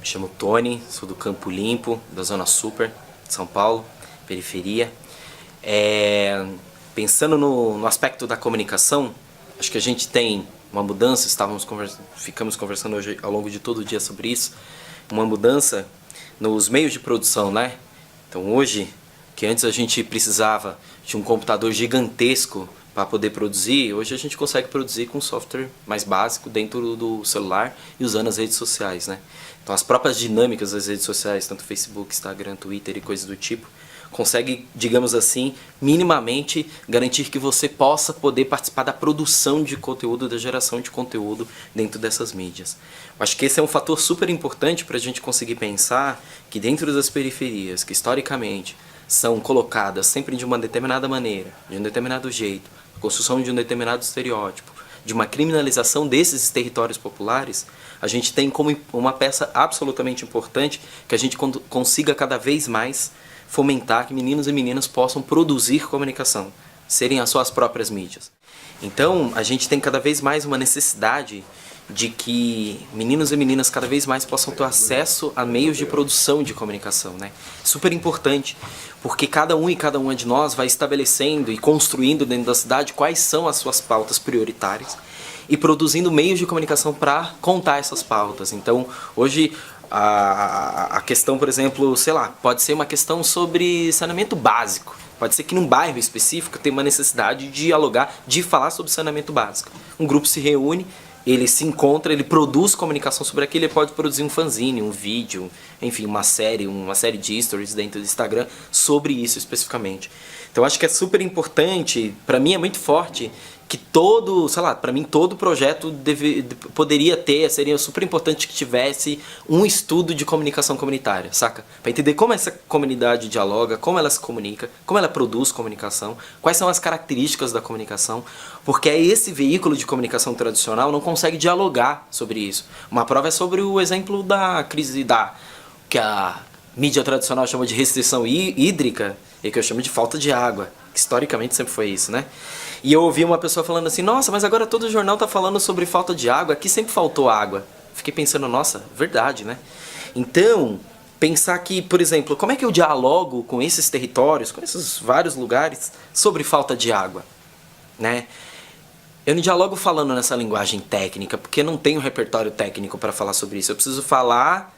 chamo Tony, sou do Campo Limpo, da Zona Super, de São Paulo, periferia. Pensando no aspecto da comunicação, acho que a gente tem uma mudança, ficamos conversando hoje ao longo de todo o dia sobre isso, uma mudança nos meios de produção, né? Então hoje, que antes a gente precisava de um computador gigantesco para poder produzir, hoje a gente consegue produzir com um software mais básico dentro do celular e usando as redes sociais, né? Então as próprias dinâmicas das redes sociais, tanto Facebook, Instagram, Twitter e coisas do tipo, consegue, digamos assim, minimamente garantir que você possa poder participar da produção de conteúdo, da geração de conteúdo dentro dessas mídias. Eu acho que esse é um fator super importante para a gente conseguir pensar que dentro das periferias, que historicamente são colocadas sempre de uma determinada maneira, de um determinado jeito, a construção de um determinado estereótipo, de uma criminalização desses territórios populares, a gente tem como uma peça absolutamente importante que a gente consiga cada vez mais fomentar que meninos e meninas possam produzir comunicação, serem as suas próprias mídias. Então, a gente tem cada vez mais uma necessidade de que meninos e meninas cada vez mais possam ter acesso a meios de produção de comunicação, né? Super importante, porque cada um e cada uma de nós vai estabelecendo e construindo dentro da cidade quais são as suas pautas prioritárias e produzindo meios de comunicação para contar essas pautas. Então, hoje a questão, por exemplo, sei lá, pode ser uma questão sobre saneamento básico. Pode ser que num bairro específico tenha uma necessidade de dialogar, de falar sobre saneamento básico. Um grupo se reúne, ele se encontra, ele produz comunicação sobre aquilo, ele pode produzir um fanzine, um vídeo, enfim, uma série de stories dentro do Instagram sobre isso especificamente. Então acho que é super importante, para mim é muito forte, que todo, sei lá, para mim todo projeto poderia ter, seria super importante que tivesse um estudo de comunicação comunitária, saca? Para entender como essa comunidade dialoga, como ela se comunica, como ela produz comunicação, quais são as características da comunicação, porque esse veículo de comunicação tradicional não consegue dialogar sobre isso. Uma prova é sobre o exemplo da crise que a mídia tradicional chama de restrição hídrica e que eu chamo de falta de água, que historicamente sempre foi isso, né? E eu ouvi uma pessoa falando assim, nossa, mas agora todo jornal tá falando sobre falta de água, aqui sempre faltou água. Fiquei pensando, nossa, verdade, né? Então, pensar que, por exemplo, como é que eu dialogo com esses territórios, com esses vários lugares, sobre falta de água, né? Eu não dialogo falando nessa linguagem técnica, porque eu não tenho repertório técnico para falar sobre isso. Eu preciso falar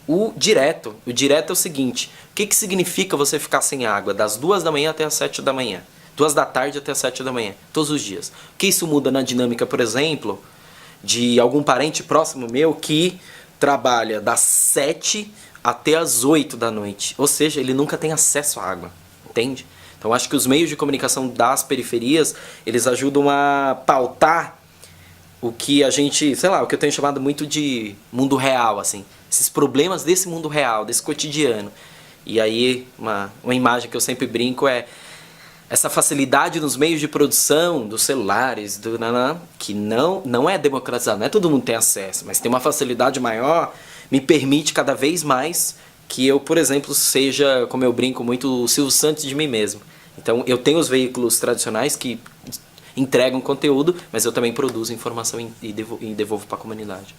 o direto. O direto é o seguinte, o que significa você ficar sem água das 2 da manhã até as 7 da manhã? 2 da tarde até as 7 da manhã, todos os dias. O que isso muda na dinâmica, por exemplo, de algum parente próximo meu que trabalha das 7 até as 8 da noite. Ou seja, ele nunca tem acesso à água, entende? Então acho que os meios de comunicação das periferias, eles ajudam a pautar o que a gente, sei lá, o que eu tenho chamado muito de mundo real, assim. Esses problemas desse mundo real, desse cotidiano. E aí, uma imagem que eu sempre brinco é essa facilidade nos meios de produção, dos celulares, que não é democratizado, não é todo mundo tem acesso, mas tem uma facilidade maior, me permite cada vez mais que eu, por exemplo, seja, como eu brinco muito, o Silvio Santos de mim mesmo. Então eu tenho os veículos tradicionais que entregam conteúdo, mas eu também produzo informação e devolvo para a comunidade.